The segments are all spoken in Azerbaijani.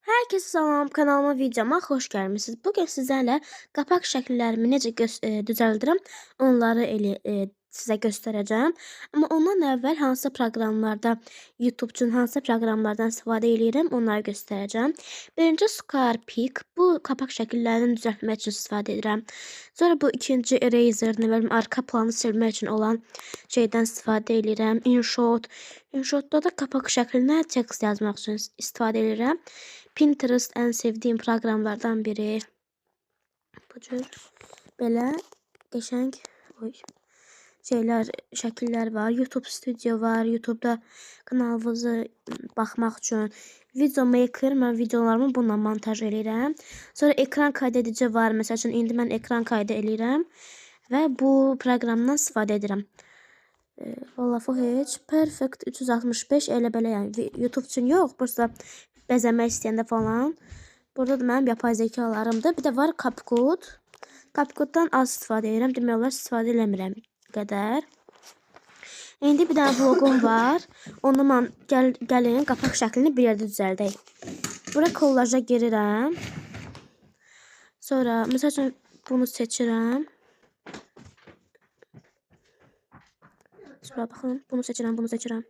Herkese salam, kanalıma, videoma xoş gəlmisiniz. Bugün sizlərlə qapaq şəkillərimi necə düzəldirəm, onları sizə göstərəcəm. Amma ondan əvvəl hansı proqramlarda, YouTube üçün hansı proqramlardan istifadə edirəm, onları göstərəcəm. Birinci Squarepeak, bu qapaq şəkillərini düzəltmək üçün istifadə edirəm. Sonra bu ikinci Eraser, nə bilim, arka planı silmək üçün olan şeydən istifadə edirəm. InShot. InShotda da qapaq şəklinə tekst yazmaq üçün istifadə edirəm. Pinterest en sevdiğim proqramlardan biri. Bu cür belə qəşəng şəkillər var. YouTube Studio var. YouTube'da kanalınızı baxmaq üçün. Video Maker, mən videolarımı bununla montaj edirəm. Sonra ekran kaydedici var. Məsəl üçün indi mən ekran kaydı edirəm və bu proqramdan istifadə edirəm. Vallahi heç Perfect 365 elə belə, yəni YouTube üçün yox, bursa bəzəmək istəyəndə falan. Burada da mənim yapay zekalarımdır. Bir də var CapCut. CapCutdan az istifadə edirəm. Demək olar istifadə eləmirəm qədər. İndi bir dənə vlogum var. Onu mən gəlin qapaq şəklini bir yerdə düzəldək. Bura kollaja girirəm. Sonra məsəl üçün bunu seçirəm. Sonra baxın, bunu seçirəm, bunu seçirəm.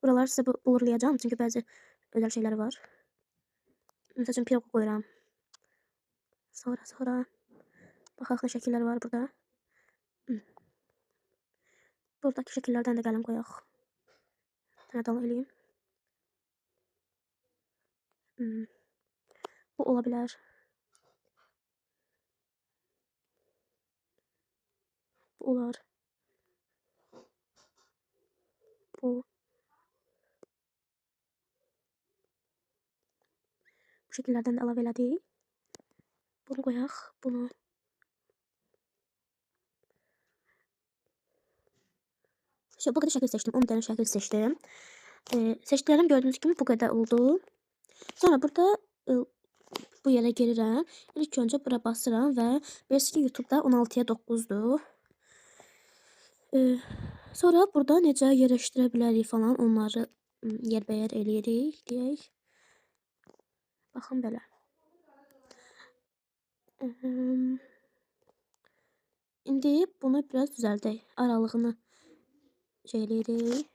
Buralar sizə blurlayacağım çünki bəzi özel şeyler var. Mesela için pirog koyuram. Sonra baxaq nə şəkillər var burada. Buradaki şəkillərdən də gəlin qoyaq. Dal eləyim. Bu ola bilər. Bu olar. Bu şəkillərdən də əlavə elədik. Bunu qoyaq, bunu. Bu qədər şəkil seçdim, 10 dənə şəkil seçdim. Seçdiklərim gördüğünüz kimi bu qədər oldu. Sonra burada bu yerə girirəm. İlk öncə bura basıram və bilirsiniz ki, YouTube'da 16'ya 9'dur. Sonra burada necə yerləşdirə bilərik falan, onları yerbəyər eləyirik deyək. Baxın belə. İndi bunu biraz düzəldək. Aralığını eləyirik.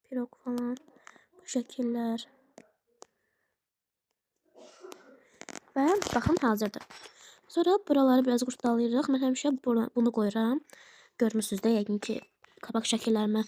Pirog falan. Bu şəkillər. Və baxın, hazırdır. Sonra buraları biraz qurtalayırıq. Mən həmişə bunu qoyuram. Görmüsünüz də yəqin ki, qabaq şəkillərimi